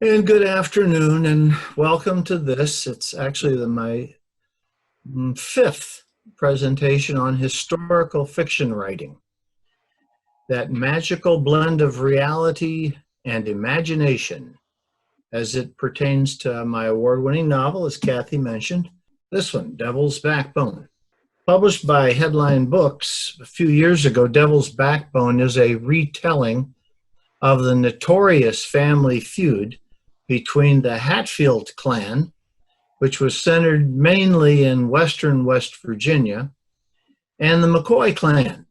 And good afternoon, and welcome to this. It's actually my fifth presentation on historical fiction writing, that magical blend of reality and imagination as it pertains to my award-winning novel, as Kathy mentioned, this one, Devil's Backbone. Published by Headline Books a few years ago, Devil's Backbone is a retelling of the notorious family feud between the Hatfield clan, which was centered mainly in western West Virginia, and the McCoy clan,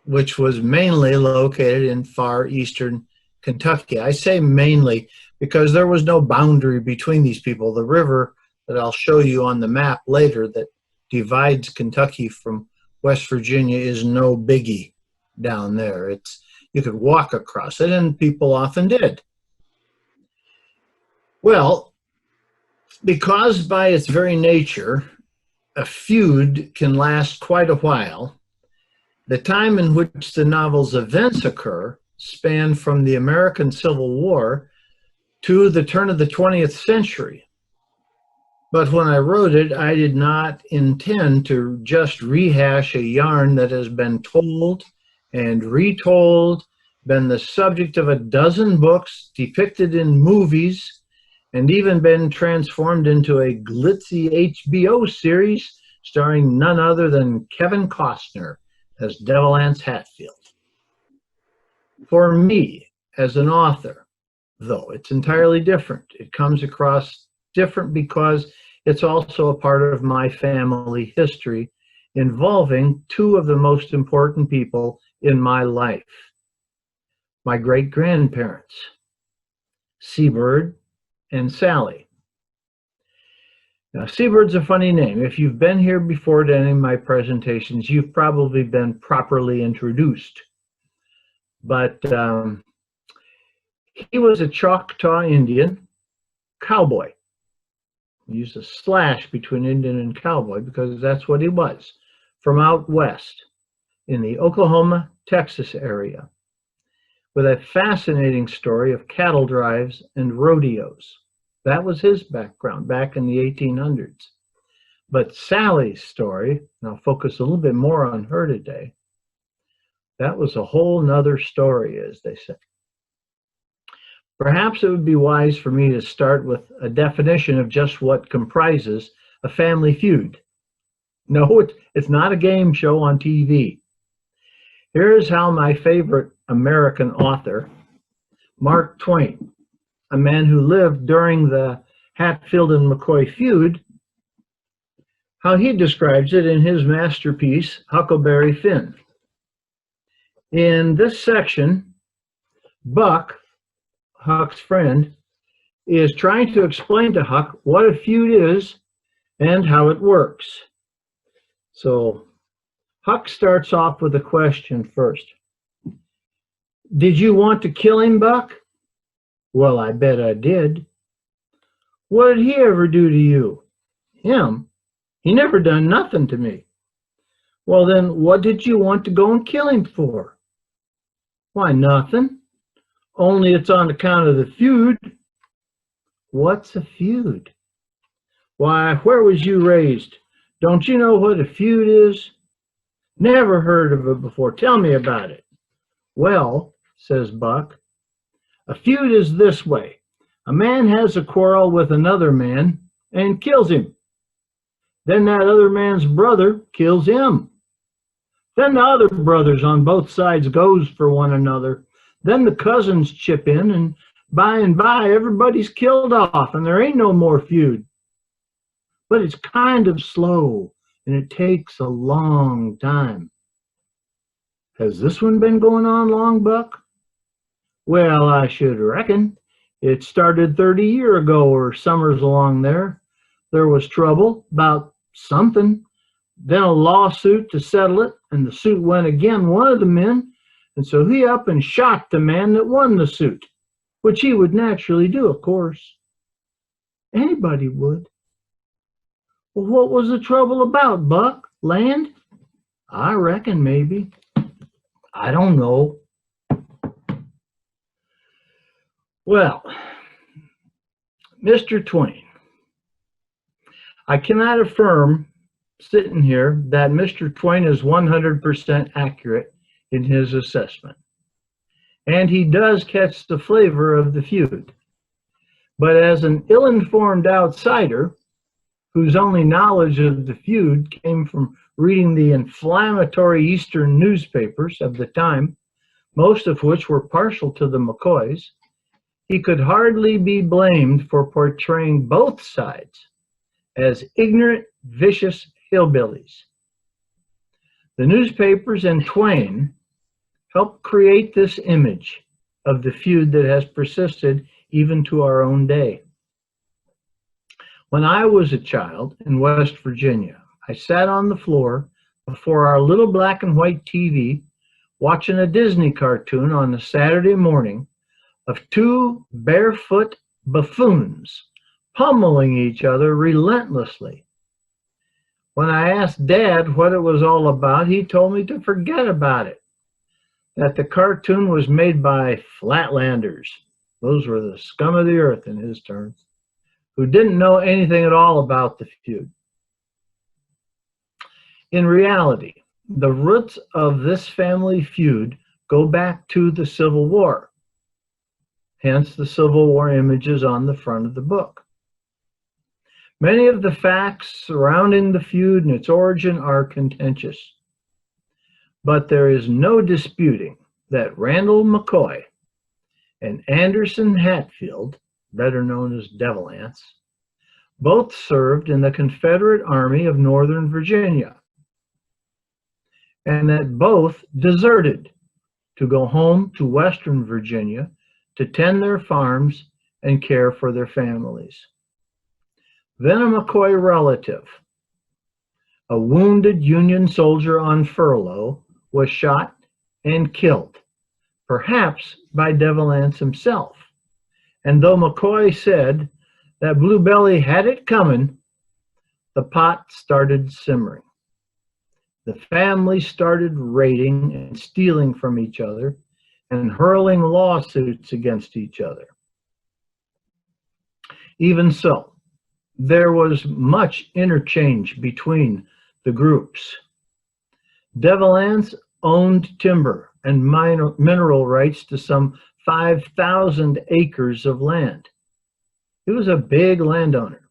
which was mainly located in far eastern Kentucky. I say mainly because there was no boundary between these people. The river that I'll show you on the map later that divides Kentucky from West Virginia is no biggie down there. You could walk across it, and people often did. Well, because by its very nature, a feud can last quite a while, the time in which the novel's events occur span from the American Civil War to the turn of the 20th century. But when I wrote it, I did not intend to just rehash a yarn that has been told and retold, been the subject of a dozen books, depicted in movies, and even been transformed into a glitzy HBO series starring none other than Kevin Costner as Devil Anse Hatfield. For me, as an author, though, it's entirely different. It comes across different because it's also a part of my family history involving two of the most important people in my life. My great-grandparents, Seabird and Sally. Now, Seabird's a funny name. If you've been here before to any of my presentations, you've probably been properly introduced. But he was a Choctaw Indian cowboy. We used a slash between Indian and cowboy because that's what he was, from out west in the Oklahoma, Texas area, with a fascinating story of cattle drives and rodeos. That was his background back in the 1800s. But Sally's story, and I'll focus a little bit more on her today, that was a whole nother story, as they say. Perhaps it would be wise for me to start with a definition of just what comprises a family feud. No, it's not a game show on TV. Here's how my favorite American author, Mark Twain, a man who lived during the Hatfield and McCoy feud, how he describes it in his masterpiece, Huckleberry Finn. In this section, Buck, Huck's friend, is trying to explain to Huck what a feud is and how it works. So Huck starts off with a question first. Did you want to kill him, Buck? Well, I bet I did. What did he ever do to you? Him? He never done nothing to me. Well, then what did you want to go and kill him for? Why, nothing. Only it's on account of the feud. What's a feud? Why, where was you raised? Don't you know what a feud is? Never heard of it before. Tell me about it. Well, says Buck, a feud is this way. A man has a quarrel with another man and kills him. Then that other man's brother kills him. Then the other brothers on both sides goes for one another. Then the cousins chip in, and by everybody's killed off, and there ain't no more feud. But it's kind of slow, and it takes a long time. Has this one been going on long, Buck? Well, I should reckon. It started 30 years ago or summers along there. There was trouble about something, then a lawsuit to settle it, and the suit went again one of the men, and so he up and shot the man that won the suit, which he would naturally do, of course. Anybody would. Well, what was the trouble about, Buck? Land? I reckon maybe. I don't know. Well, Mr. Twain. I cannot affirm, sitting here, that Mr. Twain is 100% accurate in his assessment. And he does catch the flavor of the feud. But as an ill-informed outsider, whose only knowledge of the feud came from reading the inflammatory Eastern newspapers of the time, most of which were partial to the McCoys, he could hardly be blamed for portraying both sides as ignorant, vicious hillbillies. The newspapers and Twain helped create this image of the feud that has persisted even to our own day. When I was a child in West Virginia, I sat on the floor before our little black and white TV watching a Disney cartoon on a Saturday morning of two barefoot buffoons pummeling each other relentlessly. When I asked Dad what it was all about, he told me to forget about it, that the cartoon was made by flatlanders. Those were the scum of the earth in his terms, who didn't know anything at all about the feud. In reality, the roots of this family feud go back to the Civil War, hence the Civil War images on the front of the book. Many of the facts surrounding the feud and its origin are contentious, but there is no disputing that Randall McCoy and Anderson Hatfield, better known as Devil Ants, both served in the Confederate Army of Northern Virginia, and that both deserted to go home to Western Virginia to tend their farms and care for their families. Then a McCoy relative, a wounded Union soldier on furlough, was shot and killed, perhaps by Devil Ants himself. And though McCoy said that Blue Belly had it coming, the pot started simmering. The family started raiding and stealing from each other and hurling lawsuits against each other. Even so, there was much interchange between the groups. Devil Ants owned timber and mineral rights to some 5,000 acres of land. He was a big landowner,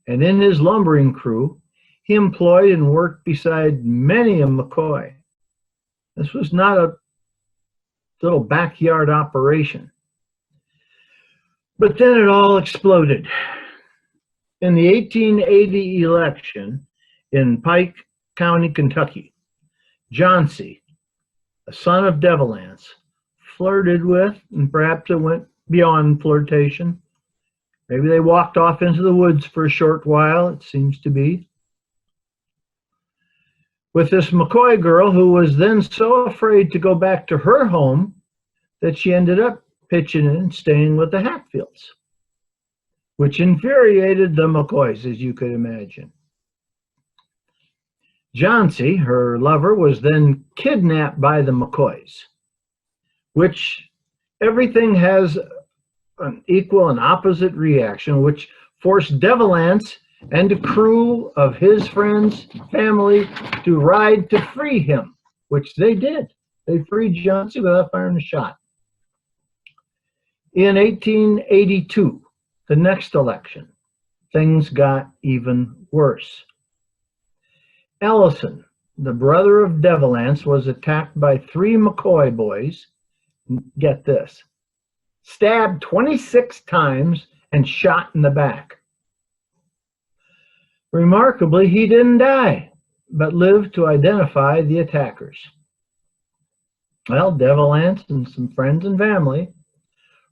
and in his lumbering crew, he employed and worked beside many a McCoy. This was not a little backyard operation. But then it all exploded. In the 1880 election in Pike County, Kentucky, Johnsy, a son of Devil Ants, flirted with, and perhaps it went beyond flirtation. Maybe they walked off into the woods for a short while, it seems to be, with this McCoy girl, who was then so afraid to go back to her home that she ended up pitching in and staying with the Hatfields, which infuriated the McCoys, as you could imagine. Johnsy, her lover, was then kidnapped by the McCoys, which everything has an equal and opposite reaction, which forced Devil Ants and a crew of his friends, family, to ride to free him, which they did. They freed Johnsy without firing a shot. In 1882, the next election, things got even worse. Ellison, the brother of Devil Ants, was attacked by 3 McCoy boys, get this, stabbed 26 times and shot in the back. Remarkably, he didn't die, but lived to identify the attackers. Well, Devil Ants and some friends and family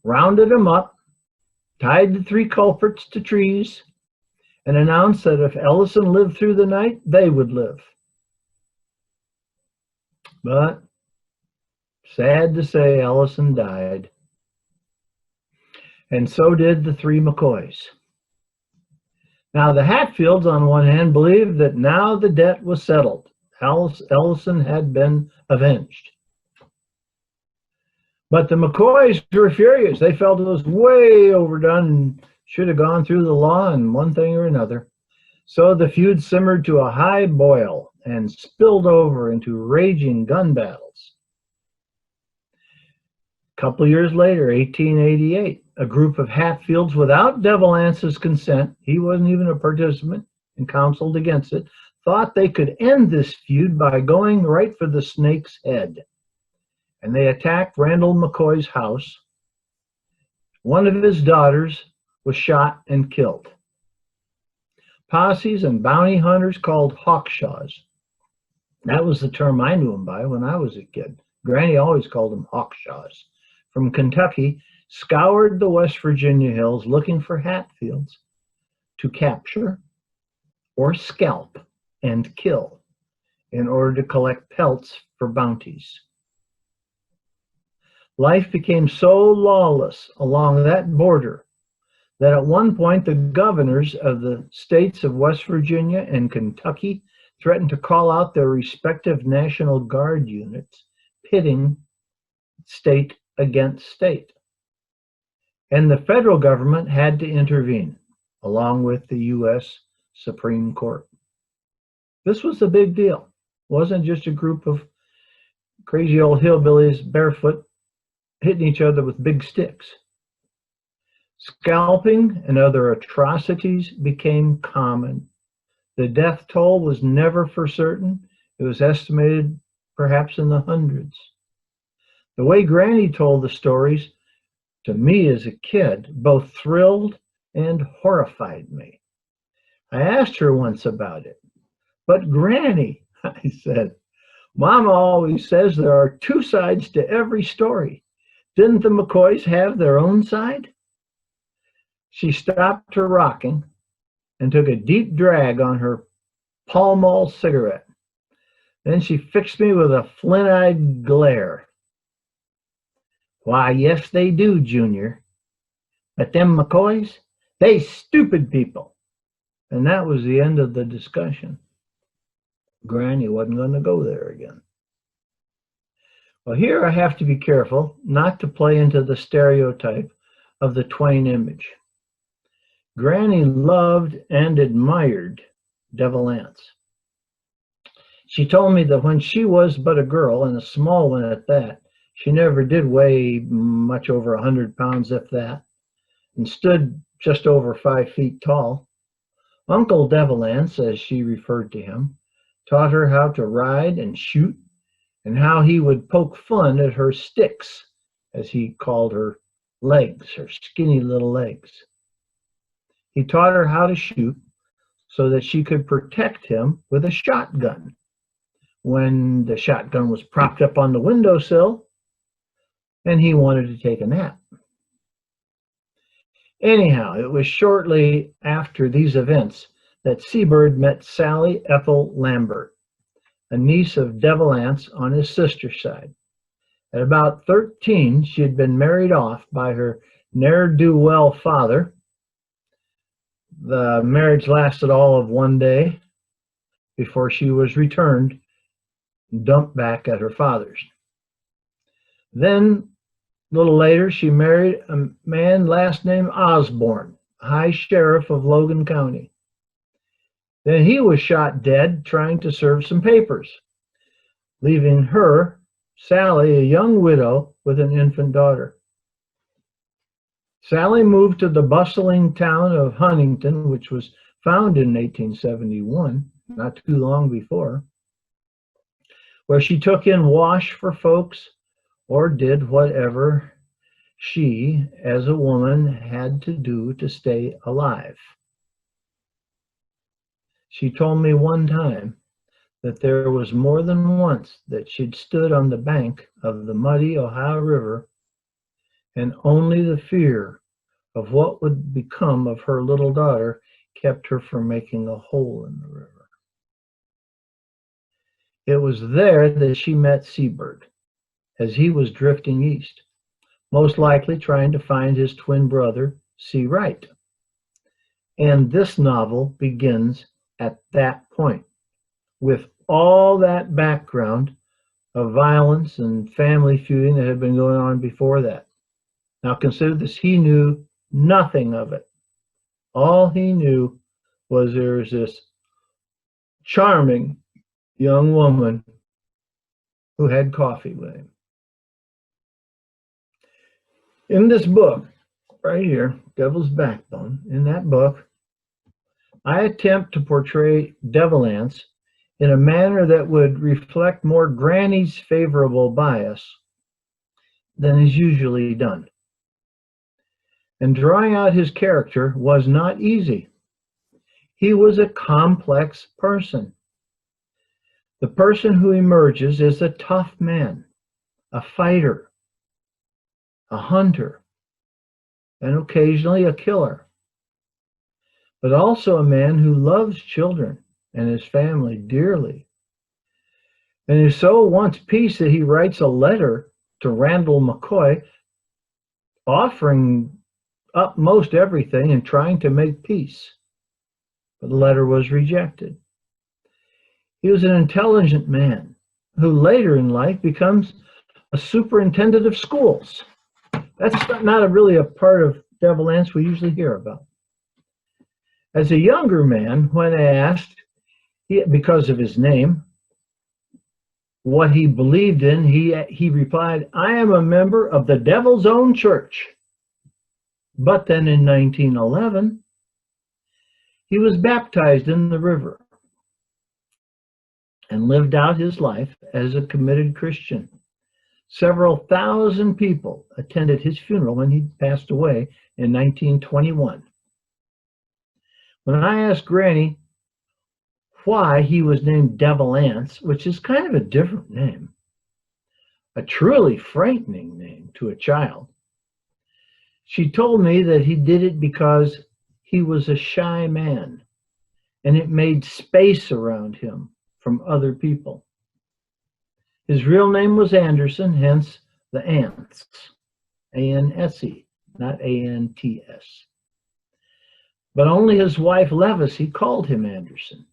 rounded him up, tied the 3 culprits to trees, and announced that if Ellison lived through the night, they would live. But, sad to say, Ellison died. And so did the 3 McCoys. Now, the Hatfields, on one hand, believed that now the debt was settled. Ellison had been avenged. But the McCoys were furious. They felt it was way overdone and should have gone through the law in one thing or another. So the feud simmered to a high boil and spilled over into raging gun battles. A couple years later, 1888, a group of Hatfields, without Devilance's consent, he wasn't even a participant and counseled against it, thought they could end this feud by going right for the snake's head. And they attacked Randall McCoy's house. One of his daughters was shot and killed. Posses and bounty hunters called hawkshaws. That was the term I knew him by when I was a kid. Granny always called them hawkshaws. From Kentucky, scoured the West Virginia hills looking for Hatfields to capture or scalp and kill in order to collect pelts for bounties. Life became so lawless along that border that at one point the governors of the states of West Virginia and Kentucky threatened to call out their respective National Guard units, pitting state against state. And the federal government had to intervene, along with the U.S. Supreme Court. This was a big deal. It wasn't just a group of crazy old hillbillies barefoot hitting each other with big sticks. Scalping and other atrocities became common. The death toll was never for certain. It was estimated perhaps in the hundreds. The way Granny told the stories to me as a kid both thrilled and horrified me. I asked her once about it. But Granny, I said, Mama always says there are two sides to every story. Didn't the McCoys have their own side? She stopped her rocking and took a deep drag on her Pall Mall cigarette. Then she fixed me with a flint-eyed glare. Why, yes, they do, Junior. But them McCoys, they stupid people. And that was the end of the discussion. Granny wasn't going to go there again. Well, here I have to be careful not to play into the stereotype of the Twain image. Granny loved and admired Devilance. She told me that when she was but a girl, and a small one at that, she never did weigh much over 100 pounds, if that, and stood just over 5 feet tall. Uncle Devilance, as she referred to him, taught her how to ride and shoot, and how he would poke fun at her sticks, as he called her legs, her skinny little legs. He taught her how to shoot so that she could protect him with a shotgun. When the shotgun was propped up on the windowsill and he wanted to take a nap. Anyhow, it was shortly after these events that Seabird met Sally Ethel Lambert, a niece of Devilance on his sister's side. At about 13, she had been married off by her ne'er-do-well father. The marriage lasted all of one day before she was returned, dumped back at her father's. Then, a little later, she married a man last name Osborne, High Sheriff of Logan County. Then he was shot dead trying to serve some papers, leaving her, Sally, a young widow with an infant daughter. Sally moved to the bustling town of Huntington, which was founded in 1871, not too long before, where she took in wash for folks or did whatever she, as a woman, had to do to stay alive. She told me one time that there was more than once that she'd stood on the bank of the muddy Ohio River, and only the fear of what would become of her little daughter kept her from making a hole in the river. It was there that she met Seabird, as he was drifting east, most likely trying to find his twin brother, C. Wright. And this novel begins at that point, with all that background of violence and family feuding that had been going on before that. Now consider this, he knew nothing of it. All he knew was there was this charming young woman who had coffee with him. In this book, right here, Devil's Backbone, in that book, I attempt to portray Devil Anse in a manner that would reflect more Granny's favorable bias than is usually done. And drawing out his character was not easy. He was a complex person. The person who emerges is a tough man, a fighter, a hunter, and occasionally a killer, but also a man who loves children and his family dearly, and who so wants peace that he writes a letter to Randall McCoy offering up most everything and trying to make peace. But the letter was rejected. He was an intelligent man who later in life becomes a superintendent of schools. That's not really a part of Devil Anse we usually hear about. As a younger man, when asked, because of his name, what he believed in, he replied, "I am a member of the Devil's Own Church." But then in 1911, he was baptized in the river and lived out his life as a committed Christian. Several thousand people attended his funeral when he passed away in 1921. When I asked Granny why he was named Devil Anse, which is kind of a different name, a truly frightening name to a child, she told me that he did it because he was a shy man, and it made space around him from other people. His real name was Anderson, hence the Ants, A-N-S-E, not A-N-T-S. But only his wife Levacy called him Anderson.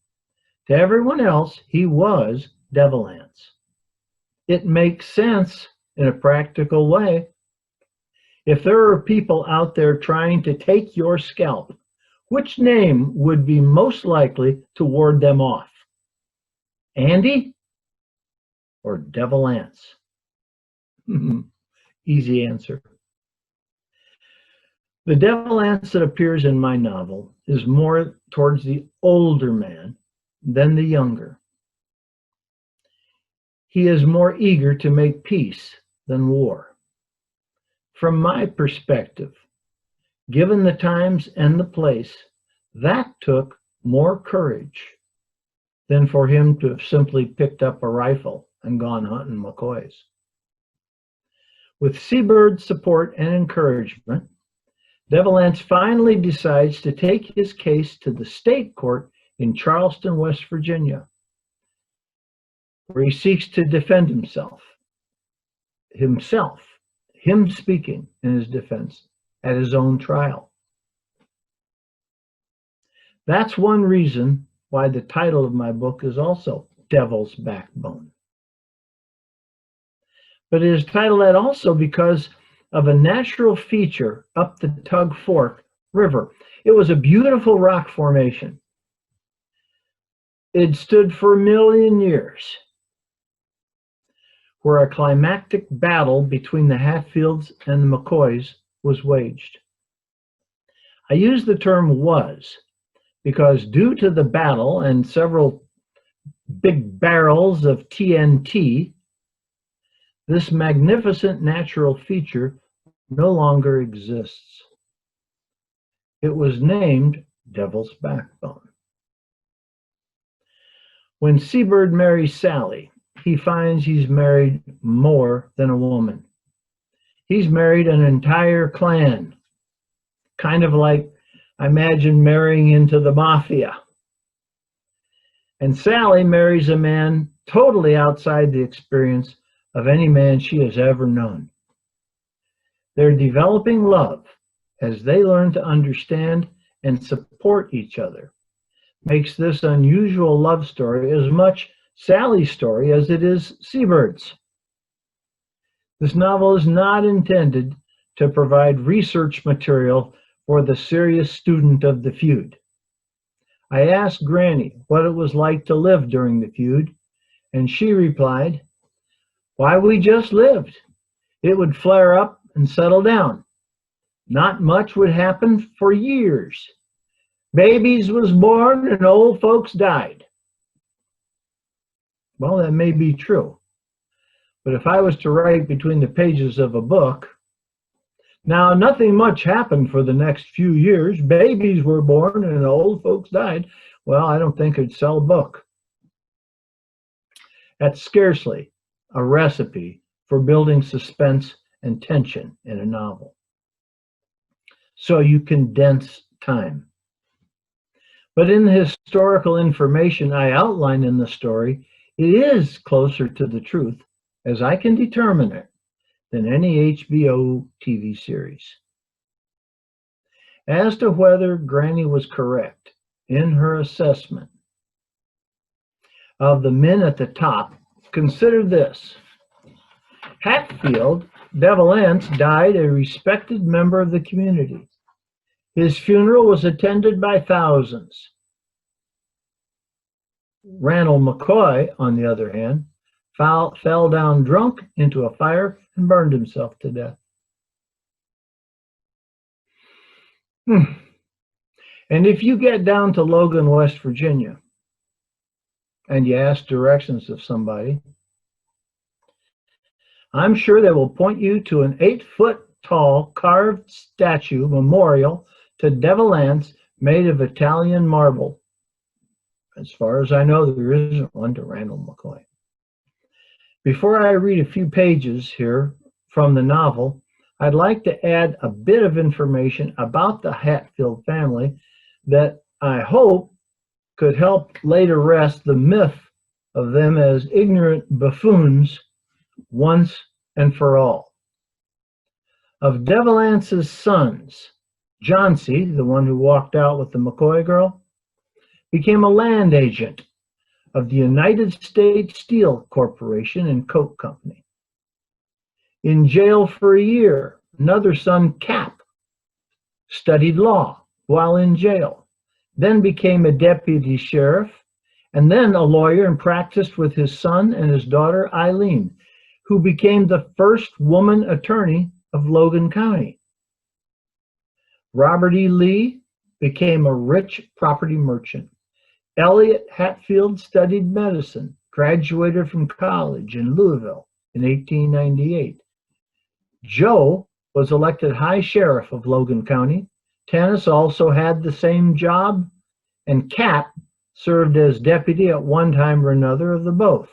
To everyone else, he was Devil Anse. It makes sense in a practical way. If there are people out there trying to take your scalp, which name would be most likely to ward them off? Andy or Devil Anse? Easy answer. The Devil Anse that appears in my novel is more towards the older man than the younger. He is more eager to make peace than war. From my perspective, given the times and the place, that took more courage than for him to have simply picked up a rifle and gone hunting McCoys. With Seabird's support and encouragement, Devil Anse finally decides to take his case to the state court in Charleston, West Virginia, where he seeks to defend himself, him speaking in his defense at his own trial. That's one reason why the title of my book is also Devil's Backbone. But it is titled that also because of a natural feature up the Tug Fork River. It was a beautiful rock formation. It stood for a million years, where a climactic battle between the Hatfields and the McCoys was waged. I use the term was because due to the battle and several big barrels of TNT, this magnificent natural feature no longer exists. It was named Devil's Backbone. When Seabird marries Sally, he finds he's married more than a woman. He's married an entire clan, kind of like, I imagine, marrying into the mafia. And Sally marries a man totally outside the experience of any man she has ever known. They're developing love as they learn to understand and support each other. Makes this unusual love story as much Sally's story as it is Seabird's. This novel is not intended to provide research material for the serious student of the feud. I asked Granny what it was like to live during the feud, and she replied, "Why, we just lived. It would flare up and settle down. Not much would happen for years. Babies was born and old folks died." Well, that may be true. But if I was to write between the pages of a book, now nothing much happened for the next few years. Babies were born and old folks died. Well, I don't think I'd sell a book. That's scarcely a recipe for building suspense and tension in a novel. So you condense time. But in the historical information I outline in the story, it is closer to the truth, as I can determine it, than any HBO TV series. As to whether Granny was correct in her assessment of the men at the top, consider this. Hatfield Devalance died a respected member of the community. His funeral was attended by thousands. Randall McCoy, on the other hand, fell down drunk into a fire and burned himself to death. And if you get down to Logan, West Virginia, and you ask directions of somebody, I'm sure they will point you to an 8-foot-tall carved statue memorial to Devalance made of Italian marble. As far as I know, there isn't one to Randall McCoy. Before I read a few pages here from the novel, I'd like to add a bit of information about the Hatfield family that I hope could help lay to rest the myth of them as ignorant buffoons once and for all. Of Devalance's sons, Johnsy, the one who walked out with the McCoy girl, became a land agent of the United States Steel Corporation and Coke Company. In jail for a year, another son, Cap, studied law while in jail, then became a deputy sheriff, and then a lawyer and practiced with his son and his daughter, Eileen, who became the first woman attorney of Logan County. Robert E. Lee became a rich property merchant. Elliot Hatfield studied medicine, graduated from college in Louisville in 1898. Joe was elected High Sheriff of Logan County. Tanis also had the same job, and Cap served as deputy at one time or another of the both.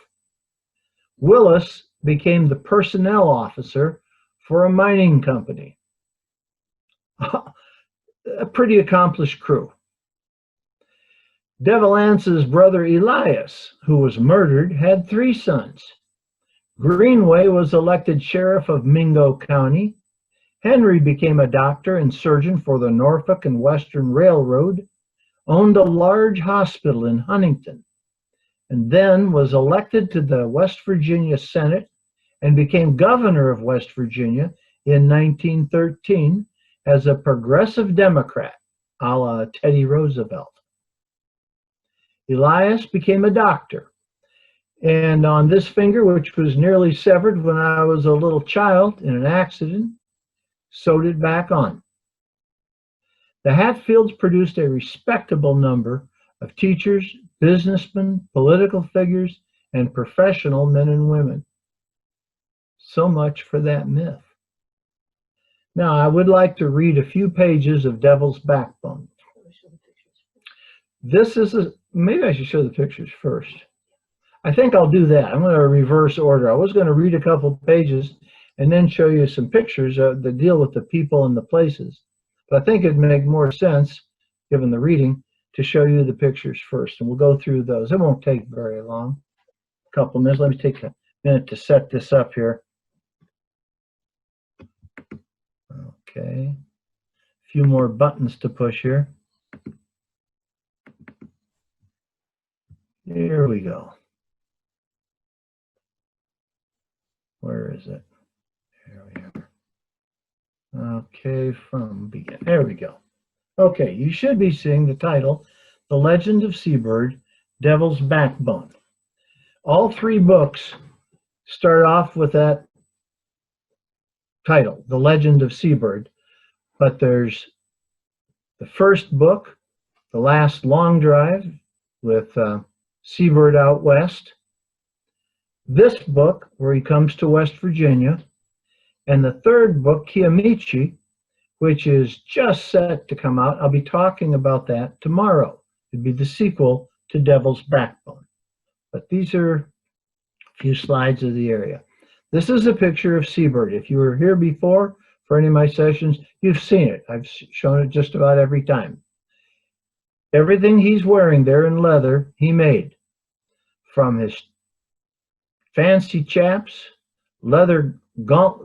Willis became the personnel officer for a mining company. A pretty accomplished crew. Devalance's brother Elias, who was murdered, had 3 sons. Greenway was elected sheriff of Mingo County. Henry became a doctor and surgeon for the Norfolk and Western Railroad, owned a large hospital in Huntington, and then was elected to the West Virginia Senate and became governor of West Virginia in 1913 as a progressive Democrat, a la Teddy Roosevelt. Elias became a doctor, and on this finger, which was nearly severed when I was a little child in an accident, sewed it back on. The Hatfields produced a respectable number of teachers, businessmen, political figures, and professional men and women. So much for that myth. Now, I would like to read a few pages of Devil's Backbone. This is maybe I should show the pictures first. I think I'll do that. I'm going to reverse order. I was going to read a couple pages and then show you some pictures that deal with the people and the places. But I think it'd make more sense, given the reading, to show you the pictures first. And we'll go through those. It won't take very long. A couple minutes. Let me take a minute to set this up here. Okay. A few more buttons to push here. Here we go. Where is it? Here we are. Okay, from begin. There we go. Okay, you should be seeing the title, The Legend of Seabird, Devil's Backbone. All three books start off with that title, The Legend of Seabird, but there's the first book, The Last Long Drive, with Seabird Out West. This book, where he comes to West Virginia, and the third book, Kiamichi, which is just set to come out. I'll be talking about that tomorrow. It'd be the sequel to Devil's Backbone. But these are a few slides of the area. This is a picture of Seabird. If you were here before for any of my sessions, you've seen it. I've shown it just about every time. Everything he's wearing there in leather, he made. From his fancy chaps, leather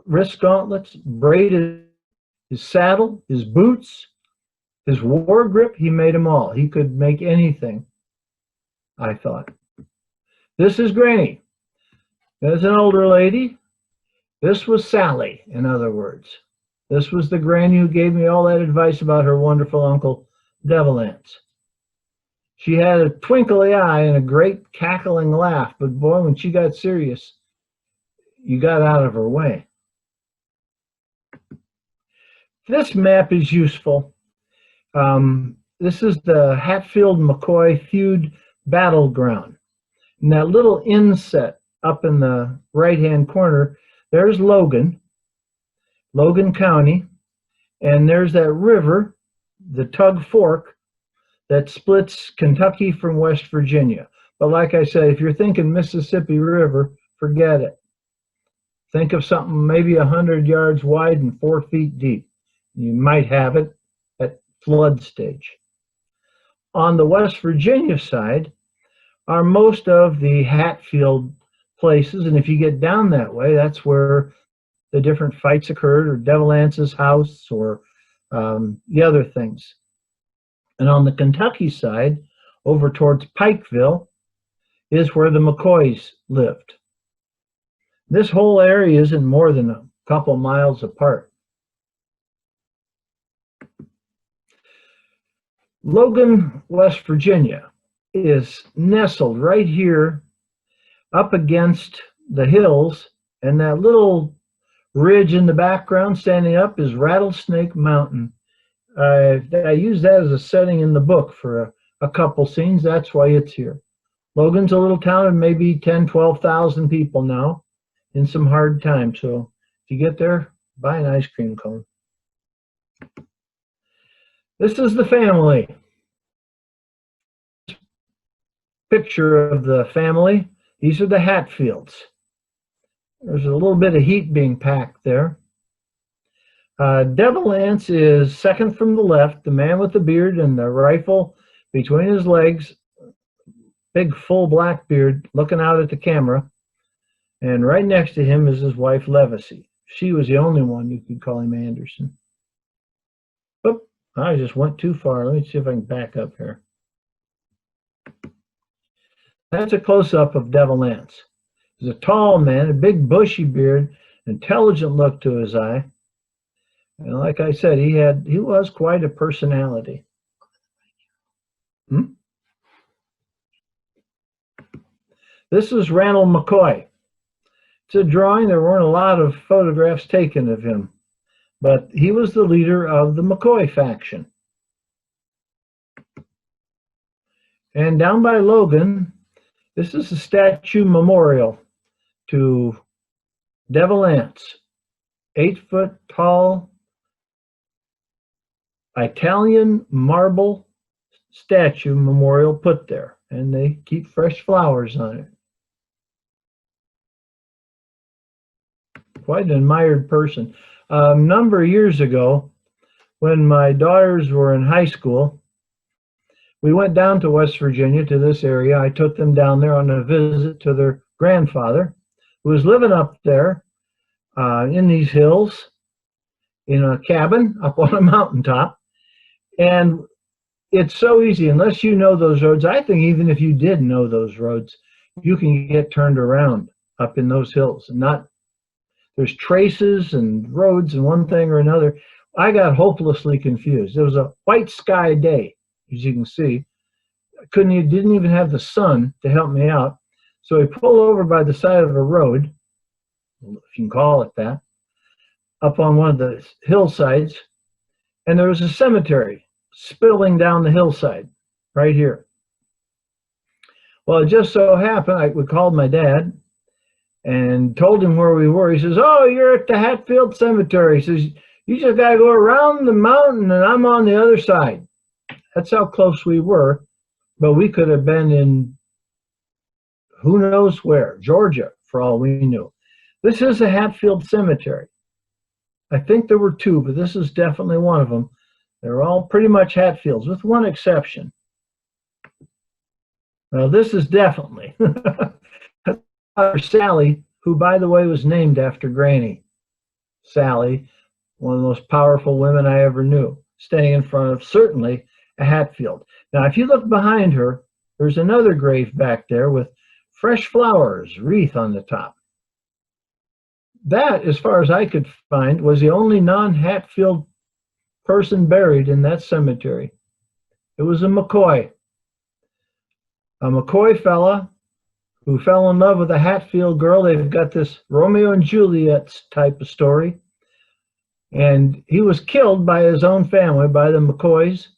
wrist gauntlets, braided, his saddle, his boots, his war grip, he made them all. He could make anything, I thought. This is Granny. There's an older lady. This was Sally, in other words. This was the granny who gave me all that advice about her wonderful uncle, Devilance. She had a twinkly eye and a great cackling laugh, but boy, when she got serious, you got out of her way. This map is useful. This is the Hatfield-McCoy feud battleground. And that little inset up in the right-hand corner, there's Logan County, and there's that river, the Tug Fork, that splits Kentucky from West Virginia. But like I said, if you're thinking Mississippi River, forget it. Think of something maybe 100 yards wide and 4 feet deep. You might have it at flood stage. On the West Virginia side are most of the Hatfield places, and if you get down that way, that's where the different fights occurred, or Devilance's house, or the other things. And on the Kentucky side, over towards Pikeville, is where the McCoys lived. This whole area isn't more than a couple miles apart. Logan, West Virginia is nestled right here up against the hills, and that little ridge in the background standing up is Rattlesnake Mountain. I use that as a setting in the book for a couple scenes. That's why it's here. Logan's a little town of maybe 10, 12,000 people now, in some hard times. So if you get there, buy an ice cream cone. This is the family. Picture of the family. These are the Hatfields. There's a little bit of heat being packed there. Devilance is second from the left, the man with the beard and the rifle between his legs, big full black beard, looking out at the camera. And right next to him is his wife, Levacy. She was the only one you could call him Anderson. Oop, I just went too far. Let me see if I can back up here. That's a close-up of Devilance. He's a tall man, a big bushy beard, intelligent look to his eye. And like I said, he was quite a personality. This is Randall McCoy. It's a drawing. There weren't a lot of photographs taken of him, but he was the leader of the McCoy faction. And down by Logan, this is a statue memorial to Devilance, 8-foot tall Italian marble statue memorial put there, and they keep fresh flowers on it. Quite an admired person. A number of years ago, when my daughters were in high school, we went down to West Virginia, to this area. I took them down there on a visit to their grandfather, who was living up there in these hills in a cabin up on a mountaintop. And it's so easy, unless you know those roads. I think even if you did know those roads, you can get turned around up in those hills. there's traces and roads and one thing or another. I got hopelessly confused. It was a white sky day, as you can see. Didn't even have the sun to help me out. So we pulled over by the side of a road, if you can call it that, up on one of the hillsides, and there was a cemetery spilling down the hillside right here. Well, it just so happened, we called my dad and told him where we were. He says, "Oh, you're at the Hatfield Cemetery." He says, "You just got to go around the mountain and I'm on the other side." That's how close we were, but we could have been in who knows where, Georgia, for all we knew. This is a Hatfield Cemetery. I think there were two, but this is definitely one of them. They're all pretty much Hatfields, with one exception. Now, this is definitely Sally, who, by the way, was named after Granny. Sally, one of the most powerful women I ever knew, staying in front of certainly a Hatfield. Now, if you look behind her, there's another grave back there with fresh flowers, wreath on the top. That, as far as I could find, was the only non-Hatfield person buried in that cemetery. It was a McCoy fella who fell in love with a Hatfield girl. They've got this Romeo and Juliet type of story. And he was killed by his own family, by the McCoys.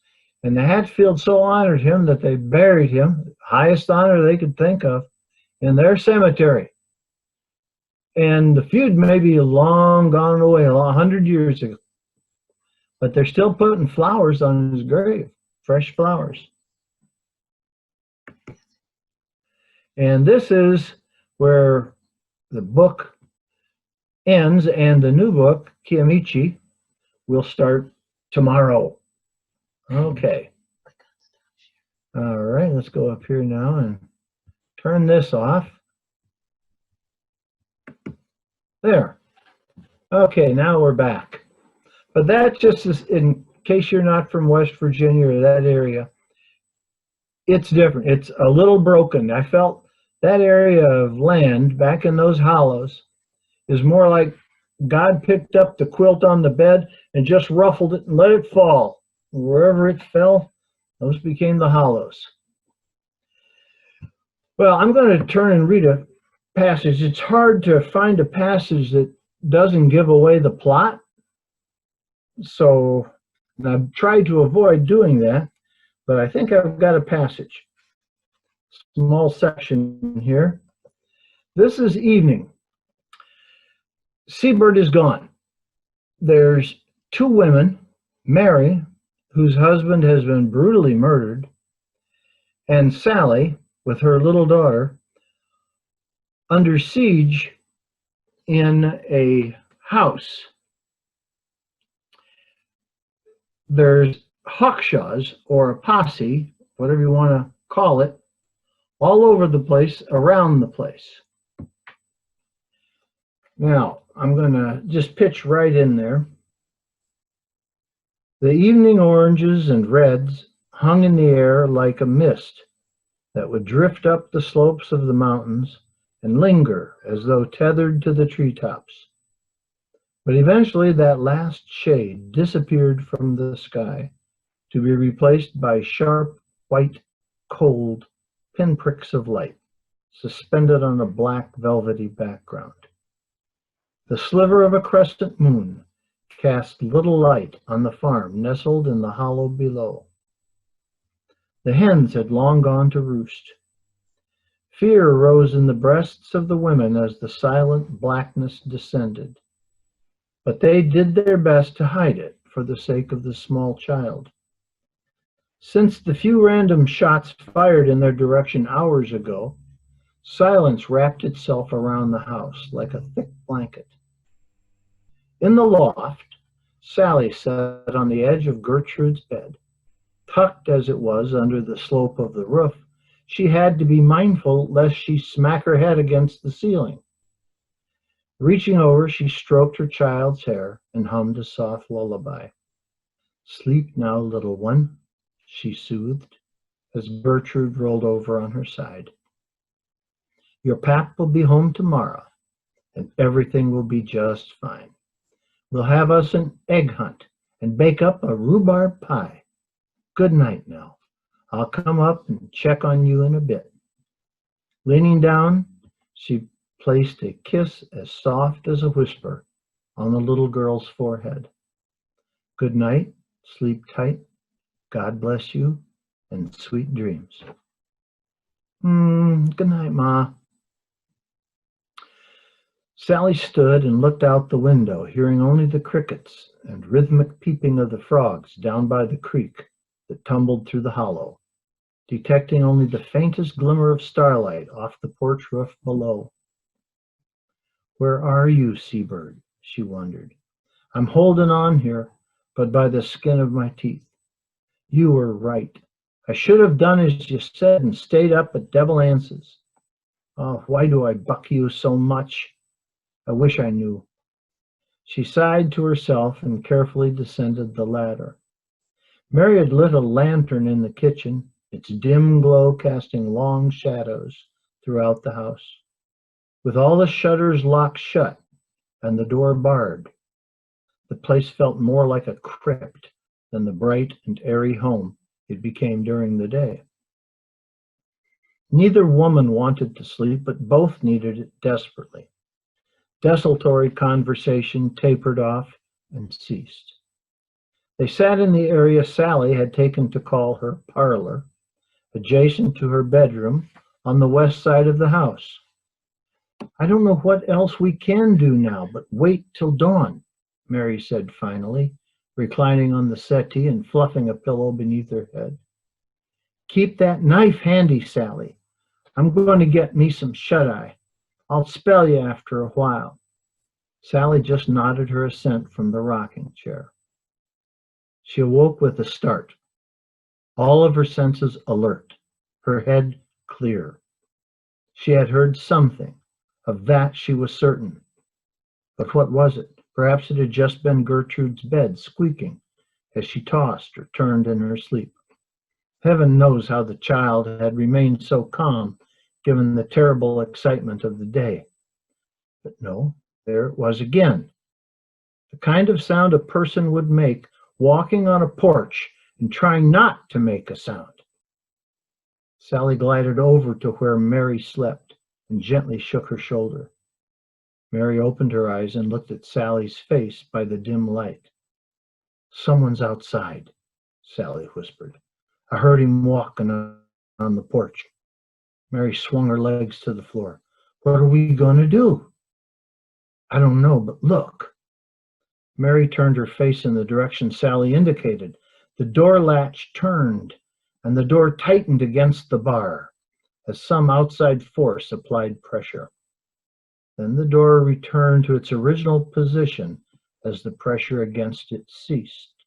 And the Hatfield so honored him that they buried him, highest honor they could think of, in their cemetery. And the feud may be long gone away, 100 years ago. But they're still putting flowers on his grave, fresh flowers. And this is where the book ends, and the new book, Kiamichi, will start tomorrow. Okay. All right, let's go up here now and turn this off. There. Okay, now we're back. But that just is, in case you're not from West Virginia or that area, it's different. It's a little broken. I felt that area of land back in those hollows is more like God picked up the quilt on the bed and just ruffled it and let it fall. Wherever it fell, those became the hollows. Well, I'm going to turn and read a passage. It's hard to find a passage that doesn't give away the plot. So I've tried to avoid doing that, but I think I've got a passage. Small section here. This is evening. Seabird is gone. There's two women, Mary, whose husband has been brutally murdered, and Sally, with her little daughter, under siege in a house. There's hawkshaws, or a posse, whatever you want to call it, all over the place, around the place. Now, I'm going to just pitch right in there. The evening oranges and reds hung in the air like a mist that would drift up the slopes of the mountains and linger as though tethered to the treetops. But eventually that last shade disappeared from the sky to be replaced by sharp, white, cold pinpricks of light suspended on a black velvety background. The sliver of a crescent moon cast little light on the farm nestled in the hollow below. The hens had long gone to roost. Fear rose in the breasts of the women as the silent blackness descended, but they did their best to hide it for the sake of the small child. Since the few random shots fired in their direction hours ago, silence wrapped itself around the house like a thick blanket. In the loft, Sally sat on the edge of Gertrude's bed. Tucked as it was under the slope of the roof, she had to be mindful lest she smack her head against the ceiling. Reaching over, she stroked her child's hair and hummed a soft lullaby. "Sleep now, little one," she soothed, as Gertrude rolled over on her side. "Your pap will be home tomorrow, and everything will be just fine. We'll have us an egg hunt and bake up a rhubarb pie. Good night now. I'll come up and check on you in a bit." Leaning down, she placed a kiss as soft as a whisper on the little girl's forehead. "Good night, sleep tight, God bless you, and sweet dreams." Good night, Ma." Sally stood and looked out the window, hearing only the crickets and rhythmic peeping of the frogs down by the creek that tumbled through the hollow, detecting only the faintest glimmer of starlight off the porch roof below. "Where are you, seabird?" she wondered. "I'm holding on here, but by the skin of my teeth. You were right. I should have done as you said and stayed up at Devil Anse's. Oh, why do I buck you so much? I wish I knew." She sighed to herself and carefully descended the ladder. Mary had lit a lantern in the kitchen, its dim glow casting long shadows throughout the house. With all the shutters locked shut and the door barred, the place felt more like a crypt than the bright and airy home it became during the day. Neither woman wanted to sleep, but both needed it desperately. Desultory conversation tapered off and ceased. They sat in the area Sally had taken to call her parlor, adjacent to her bedroom on the west side of the house. "I don't know what else we can do now but wait till dawn," Mary said finally, reclining on the settee and fluffing a pillow beneath her head. "Keep that knife handy, Sally. I'm going to get me some shut-eye. I'll spell you after a while." Sally just nodded her assent from the rocking chair. She awoke with a start, all of her senses alert, her head clear. She had heard something, of that she was certain. But what was it? Perhaps it had just been Gertrude's bed squeaking as she tossed or turned in her sleep. Heaven knows how the child had remained so calm given the terrible excitement of the day. But no, there it was again. The kind of sound a person would make walking on a porch and trying not to make a sound. Sally glided over to where Mary slept and gently shook her shoulder. Mary opened her eyes and looked at Sally's face by the dim light. "Someone's outside," Sally whispered. "I heard him walking on the porch." Mary swung her legs to the floor. "What are we going to do?" "I don't know, but look." Mary turned her face in the direction Sally indicated. The door latch turned, and the door tightened against the bar as some outside force applied pressure. Then the door returned to its original position as the pressure against it ceased.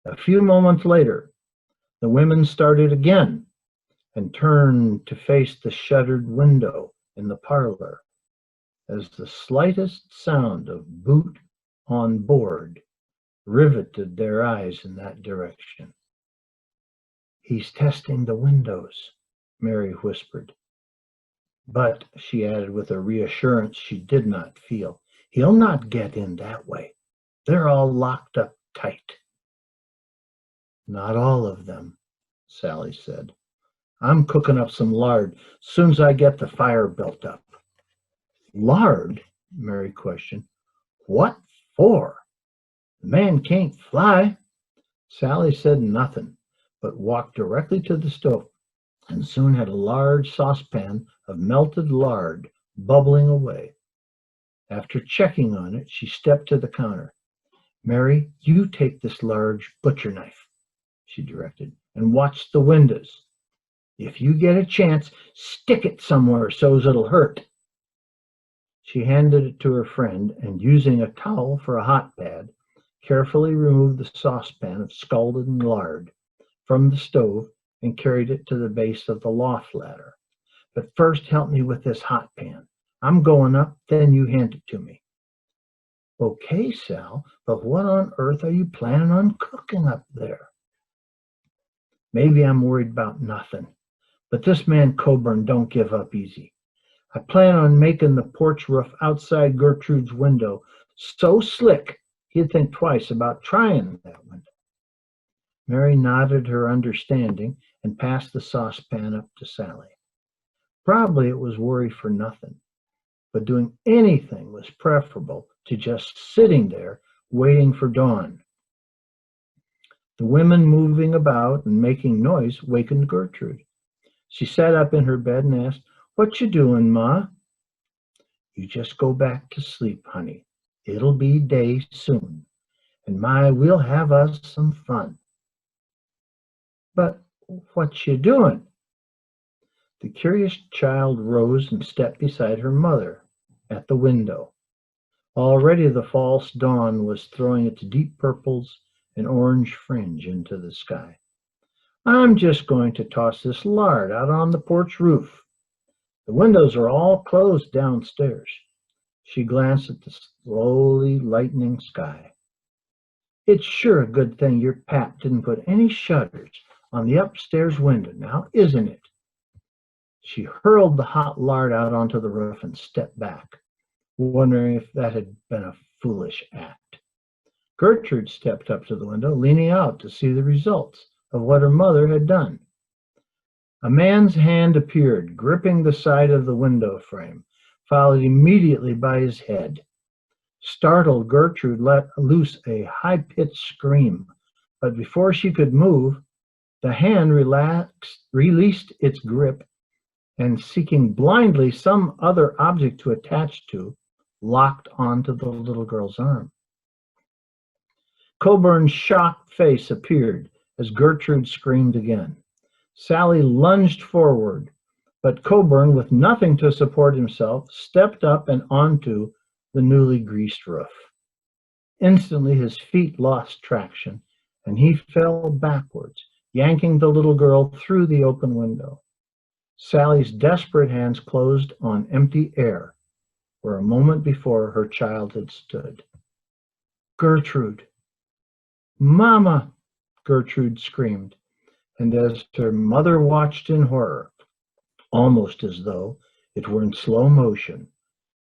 A few moments later, the women started again and turned to face the shuttered window in the parlor as the slightest sound of boot on board riveted their eyes in that direction. "He's testing the windows," Mary whispered. "But," she added with a reassurance she did not feel, "he'll not get in that way. They're all locked up tight." "Not all of them," Sally said. "I'm cooking up some lard soon as I get the fire built up." "Lard?" Mary questioned. "What for? The man can't fly." Sally said nothing, but walked directly to the stove and soon had a large saucepan of melted lard bubbling away. After checking on it, she stepped to the counter. "Mary, you take this large butcher knife," she directed, "and watch the windows. If you get a chance, stick it somewhere so's it'll hurt." She handed it to her friend and, using a towel for a hot pad, carefully removed the saucepan of scalded lard from the stove and carried it to the base of the loft ladder. "But first help me with this hot pan. I'm going up, then you hand it to me." "Okay, Sal, but what on earth are you planning on cooking up there?" "Maybe I'm worried about nothing, but this man Coburn don't give up easy. I plan on making the porch roof outside Gertrude's window so slick he'd think twice about trying that window. Mary nodded her understanding and passed the saucepan up to Sally. Probably it was worry for nothing, but doing anything was preferable to just sitting there waiting for dawn. The women moving about and making noise wakened Gertrude. She sat up in her bed and asked, "What you doing, Ma?" "You just go back to sleep, honey. It'll be day soon. And my, we'll have us some fun." "But what you doing?" The curious child rose and stepped beside her mother at the window. Already the false dawn was throwing its deep purples and orange fringe into the sky. "I'm just going to toss this lard out on the porch roof. The windows are all closed downstairs." She glanced at the slowly lightening sky. "It's sure a good thing your pap didn't put any shutters on the upstairs window now, isn't it?" She hurled the hot lard out onto the roof and stepped back, wondering if that had been a foolish act. Gertrude stepped up to the window, leaning out to see the results of what her mother had done. A man's hand appeared, gripping the side of the window frame, followed immediately by his head. Startled, Gertrude let loose a high-pitched scream, but before she could move, the hand released its grip, and seeking blindly some other object to attach to, locked onto the little girl's arm. Coburn's shocked face appeared as Gertrude screamed again. Sally lunged forward, but Coburn, with nothing to support himself, stepped up and onto the newly greased roof. Instantly his feet lost traction, and he fell backwards, yanking the little girl through the open window. Sally's desperate hands closed on empty air, where a moment before her child had stood. "Gertrude! Mama!" Gertrude screamed, and as her mother watched in horror, almost as though it were in slow motion,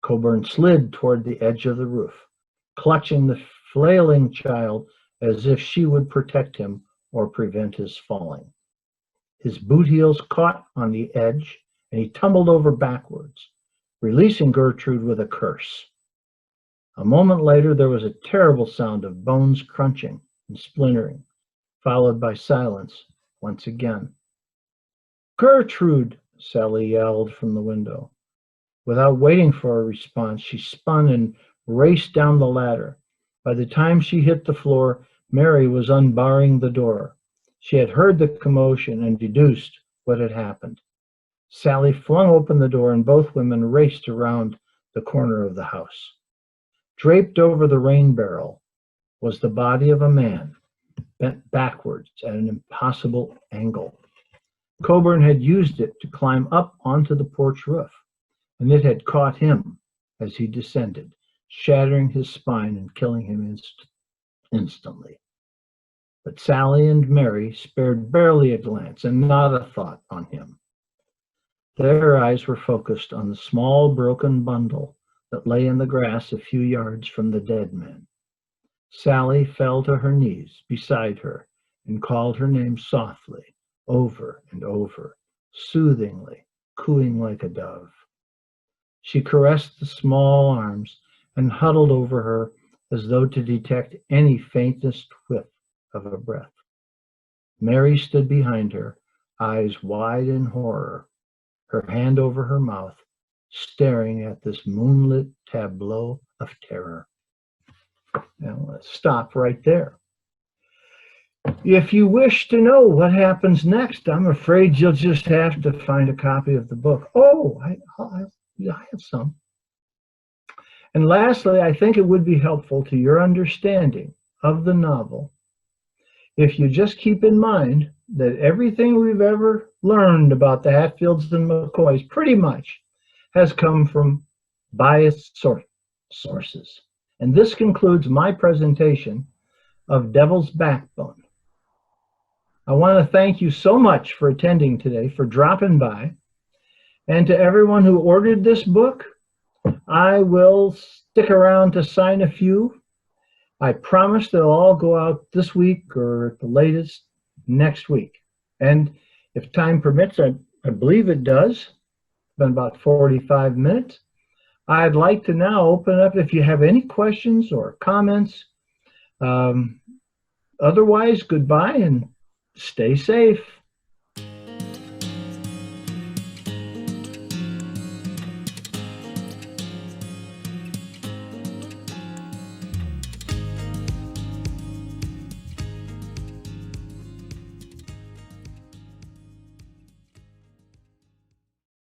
Coburn slid toward the edge of the roof, clutching the flailing child as if she would protect him or prevent his falling. His boot heels caught on the edge, and he tumbled over backwards, releasing Gertrude with a curse. A moment later, there was a terrible sound of bones crunching and splintering, followed by silence once again. "Gertrude!" Sally yelled from the window. Without waiting for a response, she spun and raced down the ladder. By the time she hit the floor, Mary was unbarring the door. She had heard the commotion and deduced what had happened. Sally flung open the door, and both women raced around the corner of the house. Draped over the rain barrel was the body of a man, bent backwards at an impossible angle. Coburn had used it to climb up onto the porch roof, and it had caught him as he descended, shattering his spine and killing him instantly. But Sally and Mary spared barely a glance and not a thought on him. Their eyes were focused on the small broken bundle that lay in the grass a few yards from the dead man. Sally fell to her knees beside her and called her name softly, over and over, soothingly, cooing like a dove. She caressed the small arms and huddled over her as though to detect any faintest whiff of a breath. Mary stood behind her, eyes wide in horror, her hand over her mouth, staring at this moonlit tableau of terror. Now let's stop right there. If you wish to know what happens next, I'm afraid you'll just have to find a copy of the book. Oh, I have some. And lastly, I think it would be helpful to your understanding of the novel if you just keep in mind that everything we've ever learned about the Hatfields and McCoys pretty much has come from biased sources. And this concludes my presentation of Devil's Backbone. I want to thank you so much for attending today, for dropping by. And to everyone who ordered this book, I will stick around to sign a few. I promise they'll all go out this week or at the latest next week. And if time permits, I believe it does. It's been about 45 minutes. I'd like to now open up if you have any questions or comments. Otherwise, goodbye and stay safe.